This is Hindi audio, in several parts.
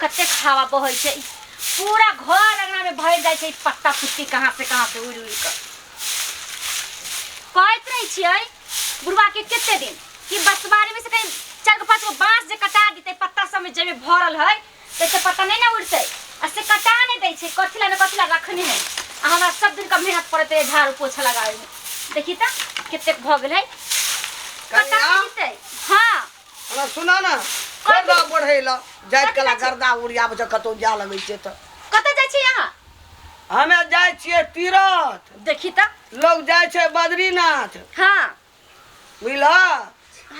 कते खावा बहै छै पूरा घर अंगना में भर जाय छै पत्ता पुत्ती कहां से उड़ उड़ के कहत रही छियै बुढ़वा के केते दिन कि बसबारी में से कहीं 4-5 गो बांस जे कटा देते पत्ता सब में जेमे भरल है तैसे पत्ता नहीं ना उड़ते आ से कटा नहीं दै छै कथिला रखने है आ हमरा सब दिन का मेहनत पड़ते झाड़ू पोछा लगावे में देखी त केते भ गेल है कटा देते। हां हमरा सुना ना गर्दा बढ़ेला जाइत कला गर्दा उड़िया बच कतो जा लगै छै त कत जाय छी यहां हमे जाय छियै तीरथ देखी त लोग जाय छै बद्रीनाथ। हां बुझला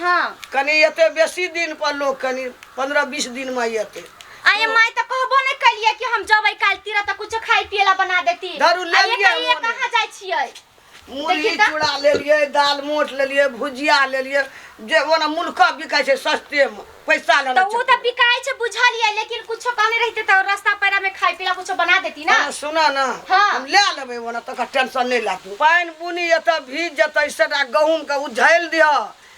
हां कनी एते बेसी दिन पर लोग कनी 15-20 दिन में एते आये माय त कहबो नै कलिए कि हम जबै काल तीरथ त कुछ खाइ पिएला बना देती दारू ले लिया कहां जाय छियै मुरही चूड़ा ले लिए दाल मोट ले लिए भुजिया ले लिए जे ओना मुल्का बिकाय छै सस्ते में पैसा लेना तो वो त बिकाय छै बुझलिए लेकिन कुछ कहने रहते त रास्ता पैरा में खाइ पिएला कुछ बना देती ना। सुना ना हम ले लेबै ओना त टेंशन नै लातू पानी बुनी एत भीज जतै सेटा गहूम के उझैल दिया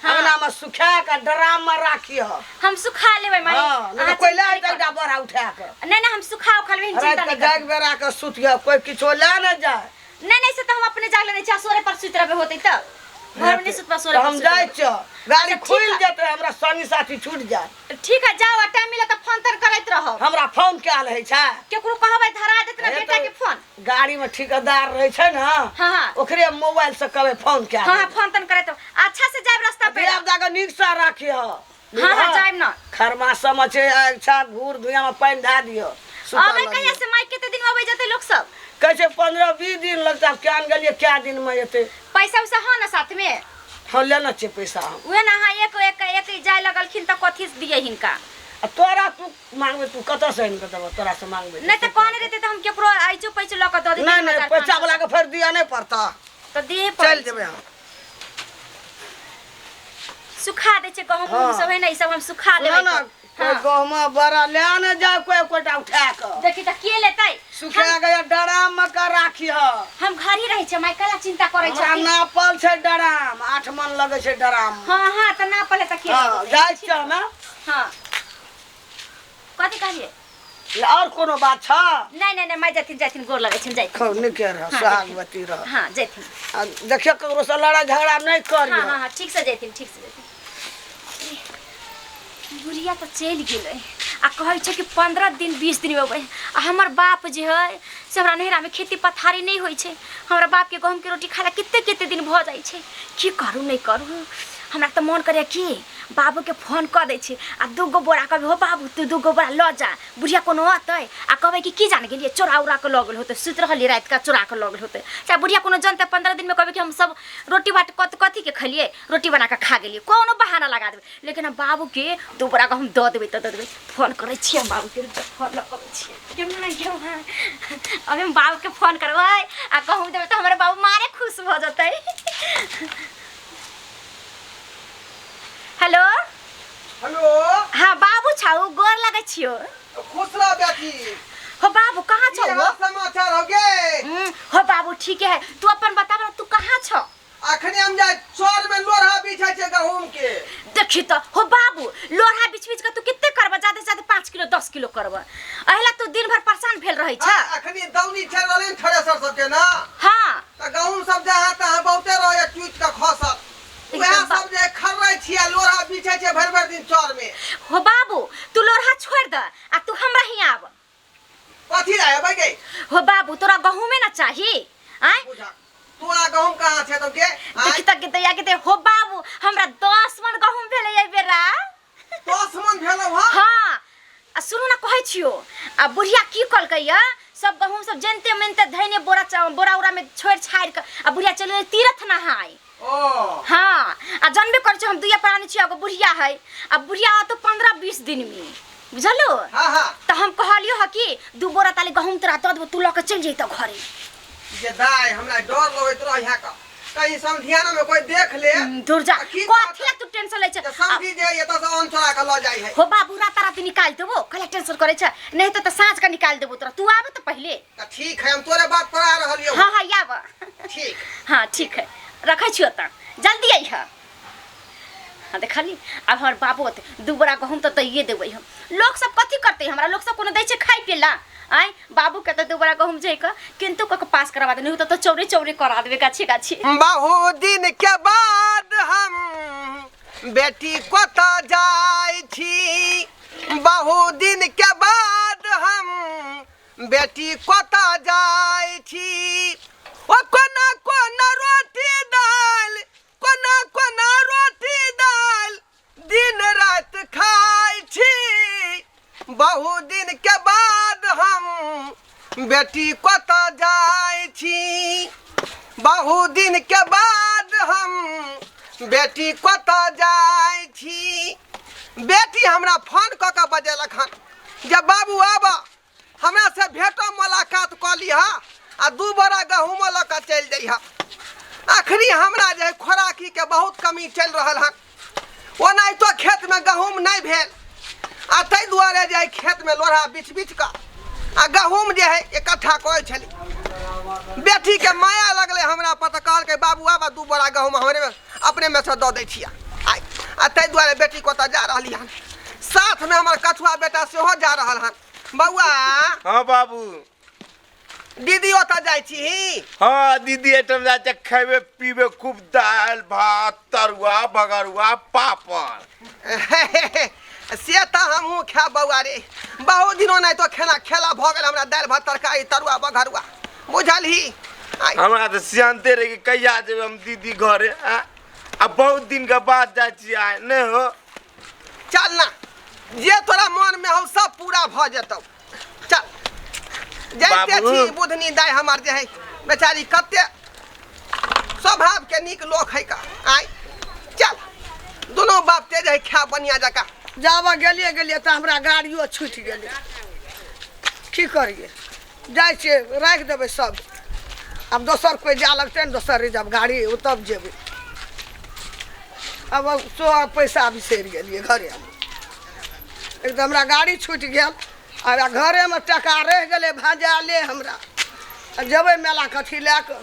अंगना में सुखा के ड्राम में राखियो हम सुखा लेबै माई। हां न कोई ले एकटा बड़ा उठा के नै नै हम सुखाओ खलबे चिंता नै जाग बेरा के सुतिया कोई किछो ले न जाए नै से त हम अपने जाग लेने छ सोरे पर सुत रहबे होतै त घर में नै सुतबा सोरे हम जाय छ गाड़ी खुल जेते हमरा संगी साथी छूट जाए। ठीक है जाओ टाइम मिले त फोन तर करैत रहो हमरा फोन के आल है छै केकरो कहबै धरा देत ना बेटा के फोन गाड़ी में ठेकेदार रहे छै ना। हां ओकरे मोबाइल से कहबै फोन के हां फोन तन करैत अच्छा से जाब रास्ता पे अब जाके नीक से राखियो। हां जाब ना खरमासा में छै अच्छा घूर धुइया में पानी धा दियो अबे कहिया से माई केते दिन में अबै जते लोग सब कहै छै 15-20 दिन लगता क्या गेलिए क्या दिन में एते पैसा उसा हो ना साथ में हां लेना छै पैसा उहे ना हां एक जाय लगलखिन त कथि से दिए हिनका तोरा तू मांगबे तू कत से इनका देबो तोरा से मांगबे नै त कोन रहते त हम केकरो आइजो पैसा ल के द दे नै पैसा वाला के फिर दिया नै पड़ता त दे चल जेबे हम सुखा दे छै गहूम सब है ना ई सब हम सुखा देबै ना कोई गहूम बड़ा ले न जा कोईटा उठा के देखी त के लेतै सुखा गया ड्राम में का राखियो हम घर ही रहै छै माय कला चिंता करै छै हमरा नापल छै ड्राम 8 मन लगे छै ड्राम। हां त नापल त के हां जाय छ ना। हां कथि कहलिए और कोनो बात छ नै माय जाथिन गोर लगै छै जाय खौ नै के रह स्वागवती रह। हां जाथिन देखियो ककरो से लड़ा झगड़ा नै करियो। हां ठीक से जाथिन बुढ़िया तो चल गेलै आ कहै छै कि 15 दिन 20 दिन में अबै आ हमर बाप जे है से हमरा नहरा में खेती पथारी नहीं होई छै हमरा बाप के गहूम के रोटी खाला किते दिन भ जाई छै की करू नहीं करू हमरा त मन करे कि बाबू के फोन क दै छी आ 2 गो बोरा कहबे हो बाबू तू 2 गो बोरा ल जा बुढ़िया कोनो अतै आ कहबे कि जान गेलिए चोरा उरा के लगल होते सुत रहली रात का चोरा के लगल होते चाहे बुढ़िया कोनो जनते 15 दिन में कहबे कि हम सब रोटी बाट कथि के खलिए रोटी बना के खा गेलिए कोनो बहाना लगा देबे लेकिन हम बाबू के 2 बोरा हम द देबे त द देबे फोन करे छी हम बाबू के फोन ल करे छी केम नहीं क्यों है अबे हम बाबू के फोन करबै आ कहूं देबे त हमरे बाबू मारे खुश भ जतै। हेलो हेलो हां बाबू छाऊ गोर लगै छियो खुश रह बेटी हो बाबू कहां छौ हो समाचार हो गे हो बाबू ठीक है तू अपन बता तू कहां छ अखनी हम जाय चोर में लोरहा बिछै छै गहूम के देखी त हो बाबू लोरहा बिछ के तू कित्ते करबा ज्यादा से ज्यादा 5 किलो 10 किलो करबा अहला तू दिन भर परेशान भेल रहै छ अखनी दौनी चल रहले थ्रेसर सब के ना। हां त गहूम सब जहां तहां बहुते रहे टूट के खसत वह सब जे खर्रै छिया लोरहा बिछै छै भर दिन चोर में। हो बाबू तू लोरहा छोड़ द आ तू हमरा ही आब कथि रहे भाई गे हो बाबू तोरा गहूमे ना चाही आय तोरा गहूम कहां छै तो के देखि त के दया के हो बाबू हमरा 10 मन गहूम भेलै ए बेरा 10 मन भेलौ। हां आ सुनु ना कहै छियो आ बुढ़िया की कलकै या सब गहूम सब जनते मनते धैने बोरा उरा में छोड़ छाड़ के आ बुढ़िया चले तीरथ नहाय। ओ हां आ जानबे कर हम दुइया प्राणी छिया गो बुढ़िया है आ बुढ़िया तो 15-20 दिन में बुझलो। हां त हम कहलियो ह कि 2 बोरा ताले गहूम तोरा द देबो तू ल के चल जइतो घरे जे दाई हमरा डर लगैत रह यहाँ का कहीं समधियाना में कोई देख ले दूर जा कथि तू टेंशन ले छ समझी जे ये तो से अन चोरा के ल जाई है हो बाबू रात रात निकाल देबो कला टेंशन करे छ नहीं तो साँझ का निकाल देबो तोरा तू आबे तो पहले त ठीक है हम तोरे बात पर आ रहलियो। हां आब ठीक हां ठीक है रखै छियो त जल्दी आई है। हाँ देखली अब हमार बाबू 2 बोरा गहूम तो ये देवे हम लोग सब कथी करते हमरा लोग सब कोनो दै छै खाइ पिला आय बाबू के तो दोबारा गहुम जे का किंतु क पास करवा दे नहीं तो चौरे चौरे करा देबे गाछी गाछी। बहुत दिन के बाद हम बेटी कोता जाय छी, बहुत दिन के बाद हम बेटी कोता जाय छी। ओ कोना कोना रोटी दाल, कोना कोना रोटी दाल दिन रात खाय छी। बहुत दिन के बाद हम बेटी कोता जाय छी, बहुत दिन के बाद हम बेटी कोता जाय छी। बेटी हमरा फोन क के बजेलक हन जब बाबू आबा हमरा से भेटो मुलाकात क लिहा आ 2 बोरा गहूम ल के चल जइहा। आखिरी हमरा जे खोराकी के बहुत कमी चल रहल हन, ओनाहि तो खेत में गहूम नहीं भेल आ तै दुआरे जे खेत में लोढ़ा बिछ बिछ का आ गहूम जे है इकट्ठा करे छली। बेटी के माया लगले हमरा पता कहल के बाबू आबा 2 बोरा गहूम हमरे में अपने में से दो दै छिया आइ आ तै दुआरे बेटी कोता जा रहली हन। साथ में हमर कछुआ बेटा सेहो जा रहल हन। बउआ हाँ बाबू दीदी ओता जाय छी। हाँ दीदी एटम जाके खेबे पीबे खूब दाल भात तरुआ बगरुआ पापड़ से तो हमहूँ खा बउआ रे, बहुत दिनों नहीं तो खेला भ गेल हमरा दाल भात तरकारी तरुआ बघरुआ बुझलही। हमरा तो सियानते रहे कि कहिया जेबे हम दीदी घरे आ बहुत दिन के बाद जाय छी आय नहीं हो। चल ना जे तोरा मन में हो सब पूरा भ जेतौ। चल जाइते छी बुधनी दाय हमार जे है बेचारी कते स्वभाव के नीक लोक है का आय। चल दोनों बाप तेज है खा बनिया जका। जावा गेलिए गेलिए तो हमरा गाड़ियों छूट गेले की करिए जाय छे राख देबे सब। अब दोसर कोई जा लगते न दोसर रिजर्व गाड़ी उ तब जेबे। अब 100 पैसा बिसर गेलिए घरे एकदम हमरा गाड़ी छूट गेल आ घरे में टका रह गेले भाजाले हमरा जबे मेला कथी ले के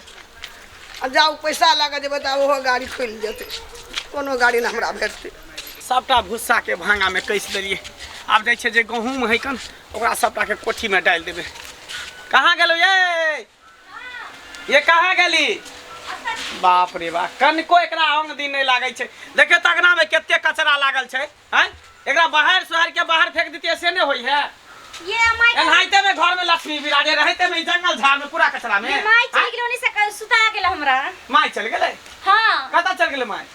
आ जाऊ पैसा लगा जेबे त ओहो गाड़ी खुल जेते कोनो गाड़ी न हमरा भेटते। सबटा भूसा के भांगा में कैस देलिए। आब जाइ छै जे गहूम है कन ओकरा सबटा के कोठी में डाल देबे। कहाँ गेलो ये कहाँ गेली? बाप रे बाप कनको एकरा अंग दिन नहीं लागे छै। देखे तगना में केते कचरा लागल छै हैं। एकरा बाहर शहर के बाहर फेंक दितिए से नहीं होई है। ये माई एनाइते में घर में लक्ष्मी विराजे रहते में जंगल झाड़ में पूरा कचरा में माई चल गेलो नि से सुता गेल हमरा। माई चल गेले? हां कता चल गेले माई?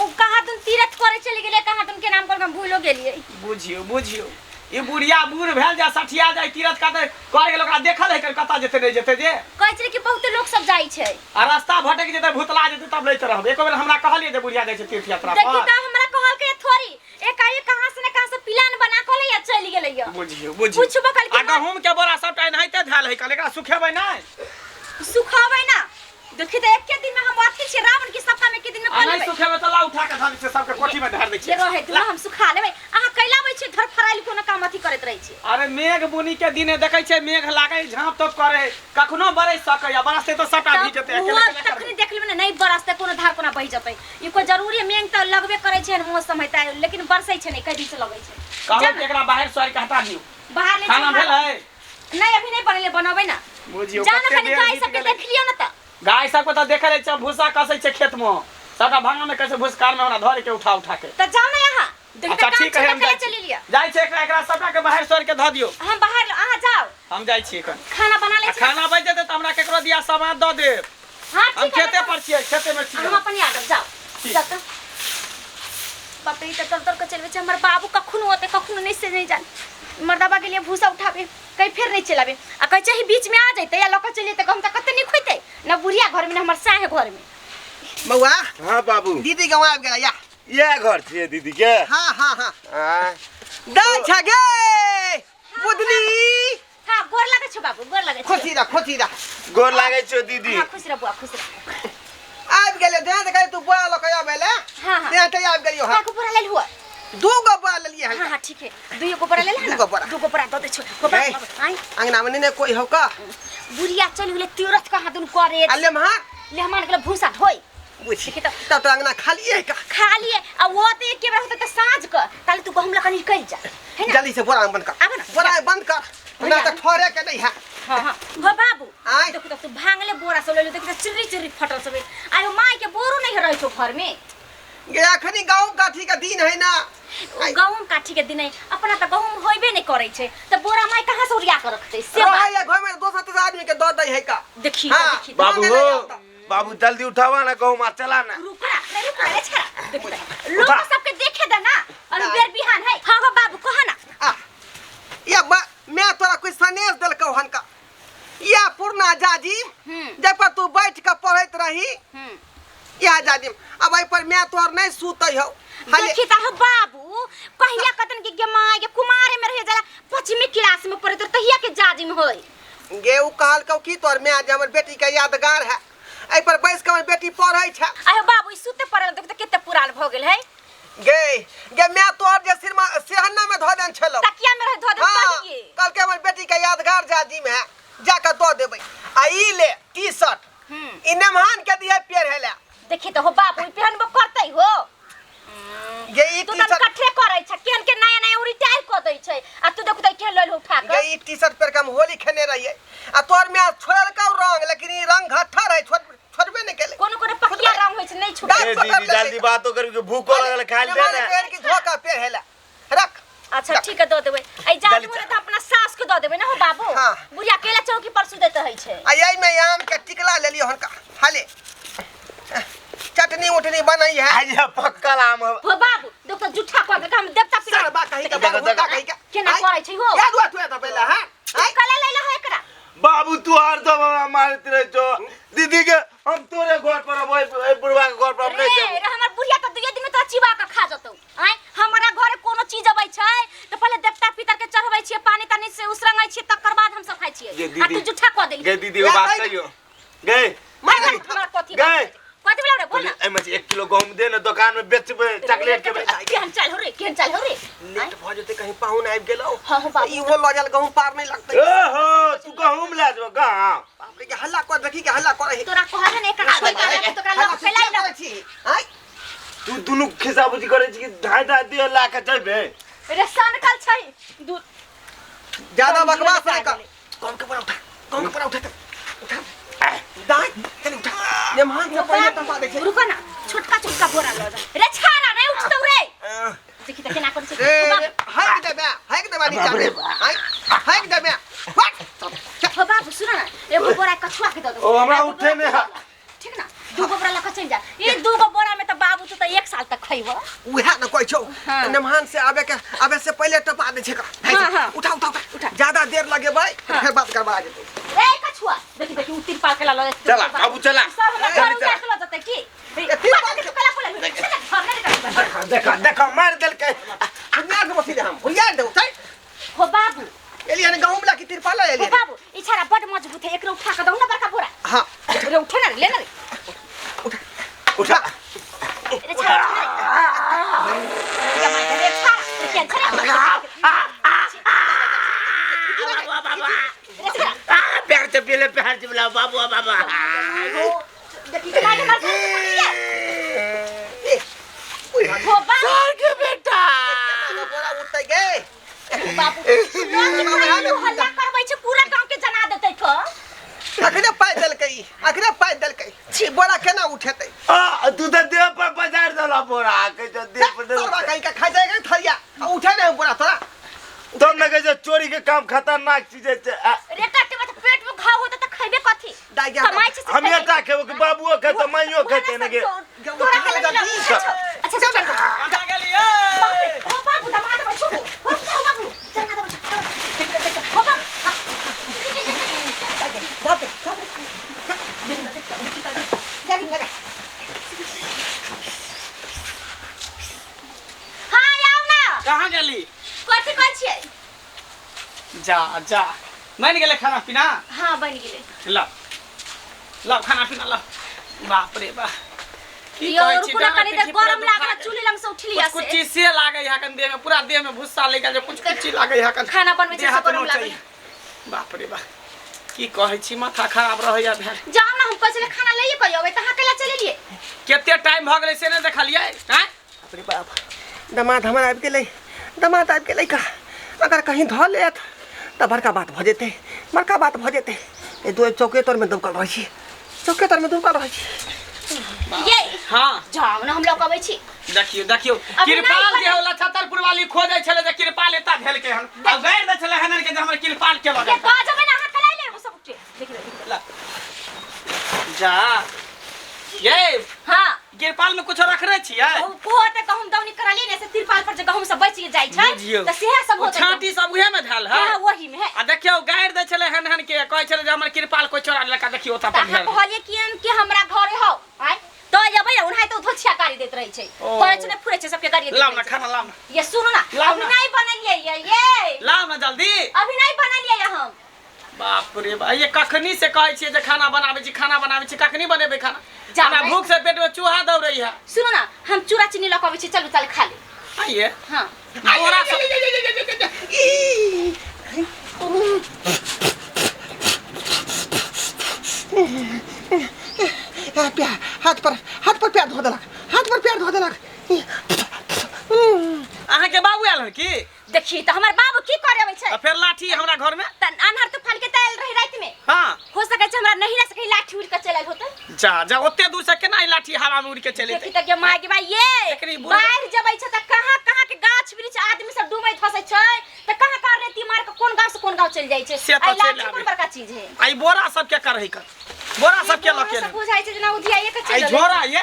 ओ कहाँ तुम तीरथ करे चली गेले कहाँ तुम के नाम पर हम भूलो गेलिए। बुझियो ये बुढ़िया बूढ़ भेल जा सठिया जाय तीरथ काते कर गेल ओकरा देखल है कता जेते नहीं जेते जे कहै छै कि बहुत लोग सब जाई छै आ रास्ता भटक जेते भूतला जेते तब लैत रहब। एक बेर हमरा कहलिए जे बुढ़िया जाय छै तीर्थ यात्रा पर। देखि त हमरा कहल के थोड़ी एकाएक कहाँ से न कहाँ से प्लान बना के ले चली गेलै या। बुझियो पूछबो कल आ गहूम के बोरा सबटा एनाइते धाल है कल एकरा सुखेबै नहीं सुखाबै ना। देखि त एक के दिन में हम अथी छै रावण के सपना में के दिन में आ नहीं सुखेबै त ला उठा के धर से सबके कोठी में ढार दै छै। रहे तू हम सुखा लेबै अहाँ कैलाबै छै धर फराइल कोनो काम अथी करैत रहै छै। अरे मेघ बुनी के दिने देखै छै मेघ लागै झाँप तोप करे कखनो बरस सकैया बरसते तो सबटा भीज जेते अकेले तखनी देख लेबै नहीं बरसते कोनो धार कोना बहि जतै। ई कोई जरूरी मेघ त लगबे करै छै मौसम है लेकिन बरसै छै नहीं कई दिन से लगै छै। कहलो कि एकरा बाहर सर के हटा दियो। बाहर ले खाना भेल है नहीं अभी नहीं बनले बनबै ना। बुझियो जान कते कनी देर गाय बीत सब के गेलै। देख लियो ना त गाय सबके तो देखे रहे भूसा कसै छै खेत में सबटा भांगा में कैसे भूसकार में हमरा धर के उठा के त जाओ ना यहाँ अच्छा ठीक है हम चली लिया जाय छै एकरा सबटा के बाहर सर के ध दियो। हम बाहर अहाँ जाओ हम जाय छी एखन खाना बना ले खाना बच जेते त हमरा केकरो दिया सामान द देब। हां हम ठीक है खेते पर छियै खेते में छियै हम अपन आ जाओ जा त बाप रे त तर के चलबे छै हमर बाबू कखनो होते कखनो नहीं से नहीं जान मर्दाबा के लिए भूसा उठाबे कहीं फिर नहीं चलाबे आ कहीं चाहे बीच में आ जाते या लोग चलिए त हम त कते नहीं खोइते ना बुढ़िया घर में ना हमर साहे घर में। बउआ हाँ बाबू दीदी गाँव आबि गेला या ये घर छिए दीदी के। हाँ आय दाय छगे बुधनी। हां गोर लागे छ बाबू गोर लागे छ खोती रा गोर लागे छो दीदी। हां खुश रह बुआ खुश रह। आबि गेले ध्यान दे तू बोला लोग आबेले। हां ते आबि गेलियो। हां को पूरा ले हुआ 2 गो बोला लेलिए हां हां ठीक है 2 गो पूरा ले ले 2 गो पूरा दे छोड़ को आई अंगना में ने कोई हो का बुढ़िया चल गेले तीरथ कहाँ दुन करे अल्ले मां ले हमान के भूसा ढोई पूछी देखी तो तब तो अंगना खाली है का खाली है अब वो तो एक के बार होता तो साँझ का ताले तू गहूम लकड़ी कर जा है ना जल्दी से बोरा में बंद कर आबे ना। बोरा में बंद कर ना तो ठोरे के नहीं है हाँ हाँ हो बाबू आय। देखो तो तू भांगले बोरा सब ले लो देखो तो चिर्री चिर्री फटल सब आयो माई के बोरो नहीं रही छो घर में गे अखनी गाँव काठी का दिन है ना गहूम काठी के दिन अपना तो गहूम होइबे नहीं करे छे तो बोरा माई कहाँ से उड़िया कर रखते से रहा बात है घर में 2-3 आदमी के दो दई है का देखी हाँ। देखी बाबू मांगे हो नहीं आता। बाबू जल्दी उठावा ना कहूँ मार चला ना रुकरा नहीं रुकरा रे छरा देखी लोग सबके देखे दा ना और बेर बिहान है हां हो बाबू कहा ना आ, या मैं तोरा कोई सनेश दिलकौ हन का या पूर्णा जाजी जब पर तू बैठ के पढ़त रही या जाजी अब आई पर मैं तोर नहीं सूतई हो देखी ता हो बाबू कहिया कतन के माँ के कुमारे में रह जाला 5वीं क्लास में पढ़े तो तहिया के जाजी में होई गे उ कहल कौ की तोर मैं आज हमर बेटी के यादगार है आई पर बैठ के हमर बेटी पढ़ै छै आयो बाबू ई सुते पड़ल देख तो केते पुरान भ गेल है गे मैं तोर जे सिरमा सेहन्ना में धो देन छलो तकिया में रह धो दे कहिए कल के हमर बेटी के यादगार जाजी में है जाकर दो देबै आई ले टी-शर्ट इने महान के दिए पेड़ हेला देखी तो हो बाबू ई पहनबो करतै हो गे ई तू तन कठरे करै छ केहन के नया नया रिटायर क दै छै आ तू देखु त के लल उठा के गे ई टी-शर्ट पर हम होली खेने रहिए आ तोर में छोड़ल का रंग लेकिन ई रंग घट्ठा रहे छोड़बे नहीं केले कोनो पकिया रंग होय छै नहीं छूटे ए दीदी जल्दी बातो कर के भूख लगल खा ले ना पेड़ की धोखा पेड़ हेला रख अच्छा ठीक है दो देबै आई जादू में तो अपना सास के दो देबै ना हो बाबू हाँ। बुढ़िया केला चौकी पर सुतैत है छै आई में आम के टिकला ले लियो हनका हाले चटनी उठनी बनई है आज पक्का आम हो हो बाबू देख तो झूठा कह के हम देवता पिता सारा बा कहीं का बा कहीं का केना करै छै हो याद हुआ तो पहला हां कला लैला है एकरा बाबू तू हर दम मारत रहे जो दीदी के हम तोरे घर पर ओए बुढ़वा के घर पर नहीं रे हमर बुढ़िया त दुए दिन में तो चिबा के खा जतौ आय हमरा घरे कोनो चीज अबै छै तो पहले देवता पितर के चढ़बै छियै पानी तानी से उसरंगै छियै तकर बाद हम सब खाइ छियै आ तू झूठा कह देली गे दीदी वो बात कहियो गे मार हमरा कथि गे कथि बोला रे बोल ना ए में 1 किलो गहूम दे ना दुकान में बेचबे चॉकलेट के केहन चल हो रे लेट भ जते कहीं पाहुन आबि गेलौ हां हो बाबू ई हो लजल गहूं पार नहीं लगतै ओहो तू गहूम ला जो गांव बाप रे के हल्ला कर देखी के हल्ला करे तोरा कहले ने एकरा आबै तो लोग फैलाई ना हाय तू दुनु खिसाबुजी करे छी कि ढाई ढाई दे ला के जइबे रे सनकल छै दूध ज्यादा बकवास नहीं कर कौन के पर उठा दाई चल उठा ये मान से पहले टपा दे छै रुको ना छोटका बोरा ल रे छारा नहीं उठतौ रे देखि त केना कर छै हाय के दे नीचा में हाय के दे हो बाबू सुन ना एगो बोरा कछुआ के द दो ओ हमरा उठे ने ठीक ना दूगो बोरा ल चल जा ई दूगो बोरा में त बाबू तू त 1 साल तक खइबो उहा न कोइ छौ नमहान से आबे से पहले टपा दे छै का उठा ज्यादा देर लगे भाई फिर बात करबा आ जेतौ रे कछुआ देखि उतिर पाल के ल चला बाबू चला सब घर उतार के जते की देखो मार देल के बुनियाद में बसी दे हम बुनियाद दे उठै हो बाबू एलिया ने गहूम ला की तिरपाल हो एलिया बाबू ई छारा बड मजबूत है एकरा उठा के दऊ ना बड़का बोरा हां रे उठे ना ले ना रे उठा रे छारा या माय रे छारा रे छारा पैर से पहले पैर से बुलाओ बाबू बाबा देखि के मार हो बाबू के बेटा बोरा उठै गे बाबू हल्ला करबै छै पूरा गांव के जना देतै तो अखने पाइ देलकै छी बोरा केना उठेतै आ तू तो देह पर बाजार दला बोरा के जो देह पर तोरा कहीं का खा जाएगा थरिया उठे नहीं बोरा तोरा तुम न कहे चोरी के काम खतरनाक चीज है रे काटे में पेट में घाव होता त खइबे कथि कमाई छै हम ये ता खेबो कि बाबूओ खेतो माइयो खेते न के तोरा के अच्छा चल कहां गेलिए हो बाबू दमाद में छुबू हो बाबू चल ना हो बाबू हां आओ ना कहां गेली कथि कहै छियै जा बन गेले खाना पीना हां बन गेलै ला खाना पीना ला बाप रे बा की यो कहै छी रुकुना कनी देर गरम लागल चूल्ही लंग से उठलिया से कुछ चीज से लागे है कन देह में पूरा देह में भुस्सा ले गया जो कुछ चीज लागे है कन खाना बनबै छै से गरम लागल बाप रे बा की कहै छी माथा खराब रहैया भेल। जाओ ना हम पछले खाना लइए कहियो अबे त हकेला चले लिए। केते टाइम भ गेलै से ने देखलियै हैं? अरे बाप दामाद हमर आबि गेलै, दामाद आबि गेलै का। अगर कहीं धऽ लेत तऽ बड़का बात भऽ जेतै, बड़का बात भऽ जेतै। ए दो चौके तर में दुबकल रहै छी, चौके तर में दुबकल रहै छी। ये हां जाओ ना हम लोग अबै छी। देखियो देखियो कृपाल जे होला छतरपुर वाली खोजै छले जे कृपाल एता भेल के हन आ गैर दे छले हनन के जे हमर कृपाल के लगे। ये बाजबे ना हकेला ले सब उठे देखियो जा ये हां कृपाल में कुछ रखले छियै? बहुत गहूम दौनी करली ने से तिरपाल पर जे गहूम सब बच जाय छै त सेहे सब होत छाटी सब उहे में धैल है। हां वही में है। आ देखियो गैर दे छले हनन के कहै छले जे हमर कृपाल कोइ चोरा लेका देखियो ओता पर भेल। कहलिए कि हमरा घरे हो आय तो जबै ना उन्हाई तो धोछिया गाड़ी देत रहै छै। कहै छै ने फुरे छै सबके गाड़ी। लाओ ना खाना लाओ ना। ये सुनो ना अभी नहीं बनलिए ये लाओ ना जल्दी। अभी नहीं बनलिए हम। बाप रे बा ये कखनी से कहै छियै जे खाना बनाबै छी, खाना बनाबै छी, कखनी बनेबै खाना? हमरा भूख से पेट में चूहा दौड़ै है। सुनो ना हम चूरा चीनी लक आबै छी, चलू चल खा ले। आइए हां बोरा सब हाथ पर पैर धो देलक, हाथ पर पैर धो देलक। अहाँ के बाबू आयल है की? देखी त हमर बाबू की करे आबै छै? फिर लाठी हमरा घर में त अनहर तूफान के तैल रही रात में। हां हो सकै छै हमरा नहीं ना सकै लाठी उड़ के चलल होतै। जा जा ओते दूर से केना लाठी हवा में उड़ के चले देखी त के माय के भाई ये एकरी बुढ़- बाहर जबै छै त कहां के गाछ वृक्ष आदमी सब डूबै फसै छै त कहां रेती मार के कोन गांव से कोन गांव चल जाय छै। से तो आई लाठी चलि आबै। कोन बड़का चीज है। आई बोरा सब के करही कर, बोरा सब के लके सब बुझाय छै जना उधियाए के आई चल। झोरा ये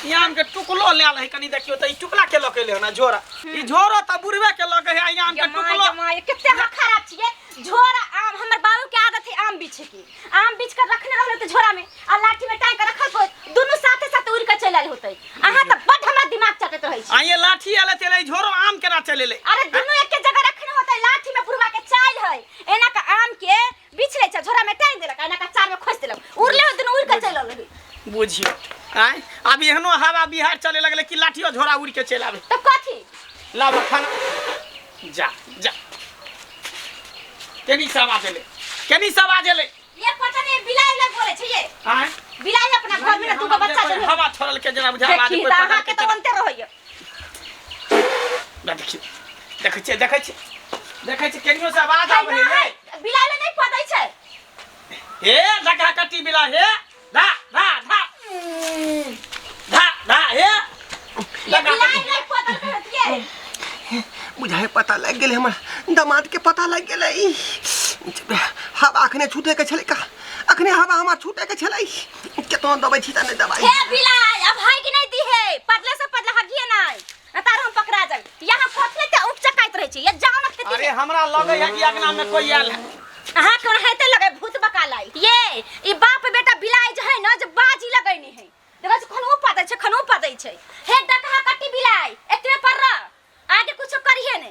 याम के टुकलो ले आल है कनी देखियो त ई टुकला के लके ले ना झोरा। ई झोरो त बुढ़वे के लके है याम के टुकलो। माय किते खराब छिए झोरा आम हमर बाबू के आदत है आम बीछे की। आम बीछ कर रखने रहले त झोरा में आ लाठी में टांग के रखल को दोनों साथे साथे उड़ के चलल होतै। अहां त बड हमरा दिमाग चटत रहै छै। आ ये लाठी आले तेले झोरो आम केना चलेले? अरे दोनों एक के जगह रखने होतै लाठी में बुढ़वा के चाल है एना का आम के बीछ ले छ झोरा में टांग देलक एना का चार में खोस देलक उड़ले दोनों उड़ के चलल रही। बुझियो आय अब एहनो हवा बिहार चले लगले कि लाठियो झोरा उड़ के चल आवे। तब कथी लाओ खाना जा जा केनी सब आजेले, केनी सब आजेले। ये पता नहीं बिलाई लग बोले छै ये आय बिलाई अपना घर में दूगो बच्चा जो हवा छोड़ल के जना बुझा आवाज देखी कोई त पकड़ अहां के के त बनते रहइए। देखियो देखै छी केनियो से आवाज आवे है। बिलाई नहीं पदै छै। हे लगा कटी बिला हे धा धा धा धा धा हे ये बिलाई नहीं पदै रहतिए। बुझाए पता लग गेलै हमर दामाद के पता लग गेलै। हवा अखने छूटे के छलै का, अखने हवा हमरा छूटे के छलै। केतना दबाई छी त नहीं दबाई। हे बिलाई अब हाय कि नहीं दी है पतले से पतला हगिए नहीं न तार हम पकड़ा जाई। यहां पतले ते उप चकाइत रहै छै ये जाओ न खेती। अरे हमरा लगे है कि अगना में कोई आयल है। अहां कोन हेते लगे भूत बकालाई ये ई बाप बेटा बिलाई जे है न जे बाजी लगैनी है देखै छ खनो पदै छै हे डकहा कटी बिलाई एतबे पर रह आगे कुछ करिए ने।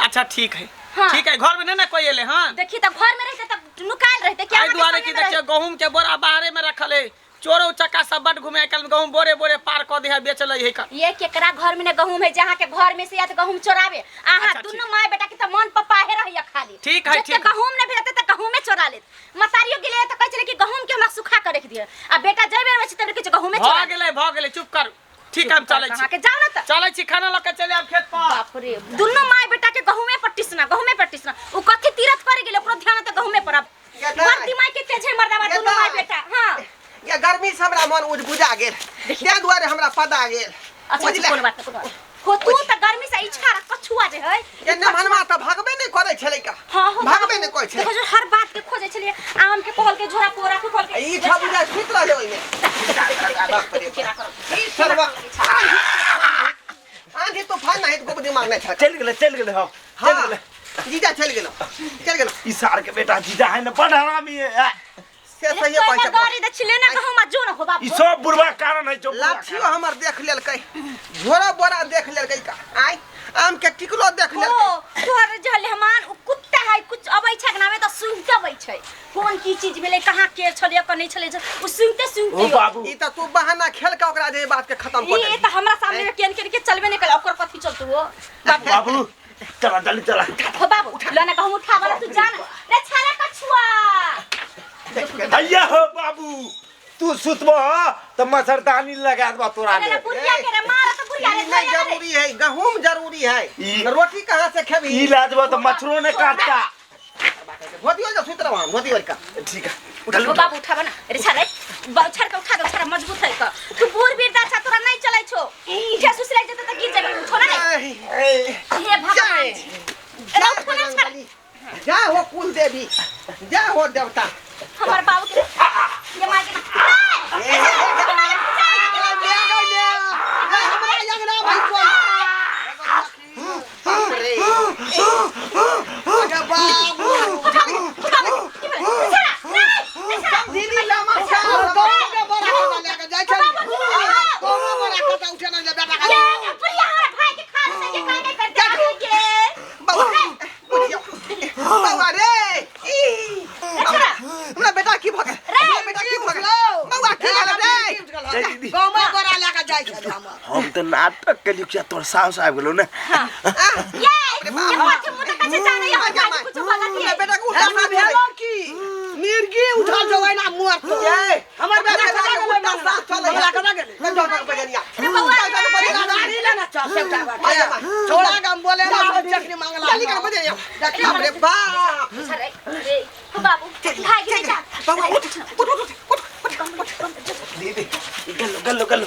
अच्छा ठीक है हाँ। ठीक है घर में ना कोई एले हां देखी त घर में रहते त नुकाल रहते क्या आई दुआरे की देखियो गहूम के बोरा बाहरे में रखल है। चोरो चक्का सब बड घुमे कल गहूम बोरे बोरे पार क दे है बेचल है का। ये केकरा घर में ने गहूम है जहां के घर में से या त गहूम चोरावे आहा अच्छा, दुनु माय बेटा के त मन पपाहे रहिया खाली। ठीक है, ठीक है। गहूम ने भेलते त गहूम में चोरा लेत मतारियो गेले त कहै छले कि गहूम के हमरा सुखा के रख दिए आ बेटा जबे में त के गहूम में चोरा भ गेले चुप कर। ठीक है हम चलै छी के जाओ ना त चलै छी खाना लेके चले आब खेत पर। बाप रे दुनु माय बेटा के गहूमे पट्टिसना उ कथि तीरथ करे गेले ओकरो ध्यान त गहूमे पर अब बर्ती माय के तेज है मर्दावा दुनु माय बेटा। हां या गर्मी से हमरा मन उज बुझा गेल त्या दुआरे हमरा पदा गेल। अच्छा कोन बात हो तू त गर्मी से इच्छा रख कछुआ जे है ये न मनवा त भागबे नहीं करे छलै का। हां भागबे नहीं कोइ छै। देखो जो हर बात के खोजे छलिए आम के पहल के झोरा पोरा के खोल के ई छ बुझा सुत रहले ओइ में। ई सरवा आंधी तूफान नहीं को दिमाग नहीं था। चल गेले हो चल गेले जीजा चल गेलो ई सार के बेटा जीजा है ना बड़ हरामी है। से सही कोई पैसा गाड़ी दे छिले ना कहूं मा जो न हो बाप ई सब बुढ़वा कारण है जो लाठियो हमर देख लेल कई झोरा बोरा देख लेल कई का आई आम के टिकलो देख लेल ओ तोहर जहले हमान उ कुत्ता है कुछ अबै छै नामे त सुनते अबै छै कोन की चीज भेले कहां के छले क नहीं छले उ सुनते ओ बाबू ई त तू बहाना खेल के ओकरा जे बात के खत्म कर दे। ई त हमरा सामने में केन के चलबे नहीं कल ओकर कथि चलतू हो बाबू चला जल्दी चला हो बाबू लना कहूं उठा वाला तू जान रे छाला कछुआ भैया हो बाबू तू सुतबो तो मच्छरदानी लगा दबा तोरा ले बुढ़िया के रे मारा तो बुढ़िया रे नहीं जरूरी है, गहूम जरूरी है, रोटी कहाँ से खेबी? ई लाजबा तो मच्छरों ने काटता। धोती वाला सुत रहा हूँ, धोती वाला ठीक है ओ बाबू उठाबा ना अरे छाड़े छाड़ के उठा दो छाड़ा मजबूत है का तू बूढ़ बीरदा छा तोरा नहीं चलै छो इठा सुसलाई जते त गिर जाबे उठो ना हे भगवान ए उठो ना छाड़ जा हो कुल देवी, जा हो देवता। हमर बाबू के ये मार के हमरा यंगना भाई को अरे बाबू दीदी लामा छा के बड़ा लेके जाय छ कोनो बड़ा कटा उठे ना बेटा का ये बुढ़िया हमारा भाई के खाल से ये काहे करते बाबा रे हमरा बेटा की भगे बेटा की भगे बाबा की भगे रे गांव में बड़ा लेके जाय छ हम तो नाटक के लिखिया तोर साहस आबि गेलो ने ये पाछे मुंह तक से जाने ये कुछ वाला की बेटा को उठा ऐसा भेलो की मिर्गी उठा जबै ना मुआर तो हमर बेटा का उठा साथ चले हमरा कदा गेले मैं डॉक्टर पे गनिया गाड़ी लेना चा सेटा बात छोड़ा गम बोले ना चकनी मांगला जल्दी कर बजे देख हमरे बाप अरे ओ बाबू भाई के बेटा बाबा उठ दीदी गल्लो घरे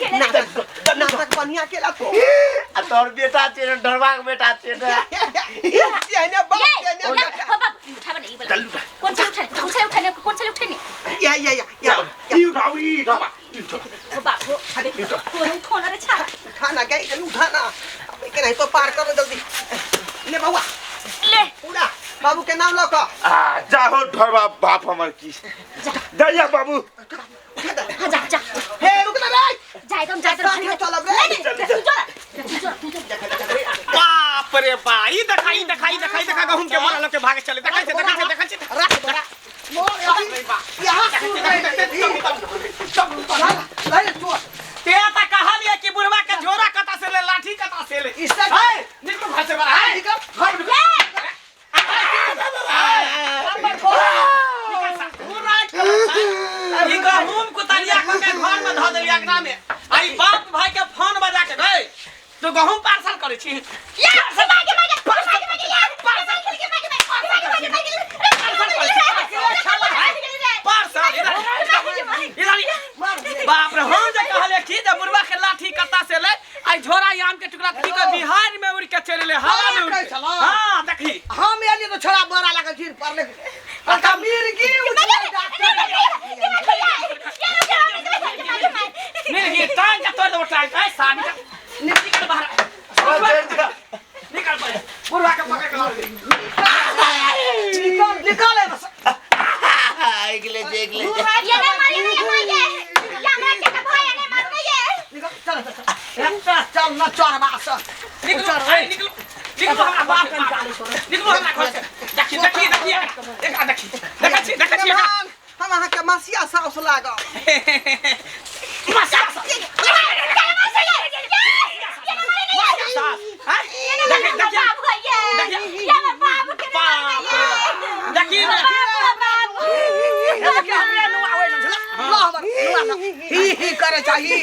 के नाटक बनिया केला तो आ तोर बेटा छे डरवा के बेटा छे येने बाप येने उठा बने ई वाला कौन से उठाने कौन से उठाने या ई उठाओ ई उठाओ ओ बाबू अरे कौन उठाना रे छाड़ा खाना गई उठाना के नहीं तो पार कर जल्दी ले बाबा ले उड़ा बाबू के नाम लो जा हो ढरवा बाप हमर की जा बाबू जा जा हे रुक ना रे जाए चल अब रे बाप रे बाई दिखाई गहूम के मारा लोग के भागे चले देखै छे रख बड़ा यहां ले तू ते ता कहलिए कि बुढ़वा के झोरा कता से ले लाठी कता से ले इससे निकल घर से बाहर निकल ई गहूम कुतरिया के घर में ध देलिया अगना में आई बाप भाई के फोन बजा के गए तो गहूम पार्सल करे छी बाप रे हम जे कहले कि जे बुढ़वा के लाठी कता से ले आई झोरा आम के टुकड़ा थी के बिहार में उड़ के चले ले हवा में हां देखी हम एली तो छोड़ा बड़ा लगा गिर पड़ले का मिर्गी मिर्गी टांग के तोड़ दो टांग का सानी का निकल बाहर निकल बाहर बुढ़वा के पकड़ के निकाले बस एकले देख ले ये नहीं मारी नहीं मारिए या मैं के भाई ने मार नहीं निकल चल ना चोरबा से निकलो हमरा बाप निकलो हमरा घर से देखी हम अहाँ के मसिया साउस लागो ही करे चाहिए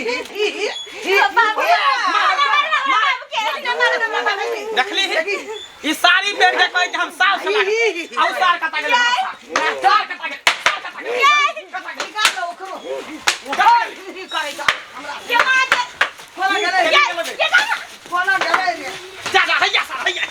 देखली ई सारी पेड़ के कहे कि हम साल से लागे आउ साल कता गेले साल कता गेले निकाल दो करो ही करे जा हमरा ये मार खोला गले ये खोला गले जा हैया सा हैया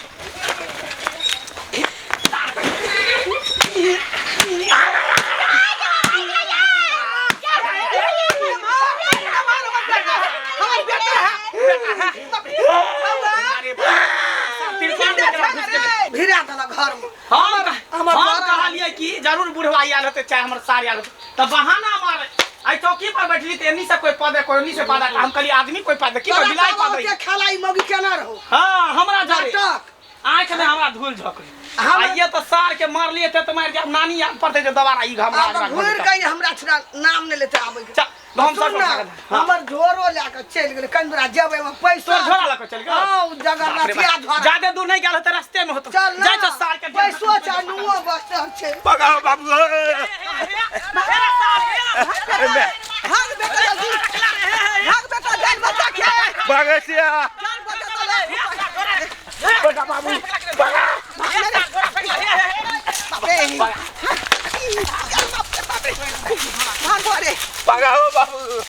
भिड़ा दला घर में हम कहलिए कि जरूर बुढ़वा आयल होते चाहे हमर सार आयल होते तो बहाना मारे आई चौकी पर बैठली त एनी से कोई पदे कोई ओनी से पदा हम कहली आदमी कोई पदे की बिलाई पदे के खलाई मगी केना रहो हां हमरा जारे नाटक आँख में हमरा धूल झोंकली हम- ये तो सार के मार लिए थे तो मार के नानी याद पड़ते जो दोबारा ई हमरा अब घूर के हमरा छोड़ा नाम नहीं लेते आबे के। चल, हम सब सुन ना, हाँ। हमर झोरो लेके चल गेल कंदरा जेबे में पैसा तोर झोरा लेके चल गेल? हां जगह बाप रे रतिया बाप, झोरा ज्यादा दूर नहीं गेल होते रास्ते में होतो चल ना जाय तो सार के पैसो चानुओ बस्तर छे पकाओ बाबू भाग बेटा जल्दी भाग बेटा जान बचा के पगसिया जान बचा तो ले बाबू पका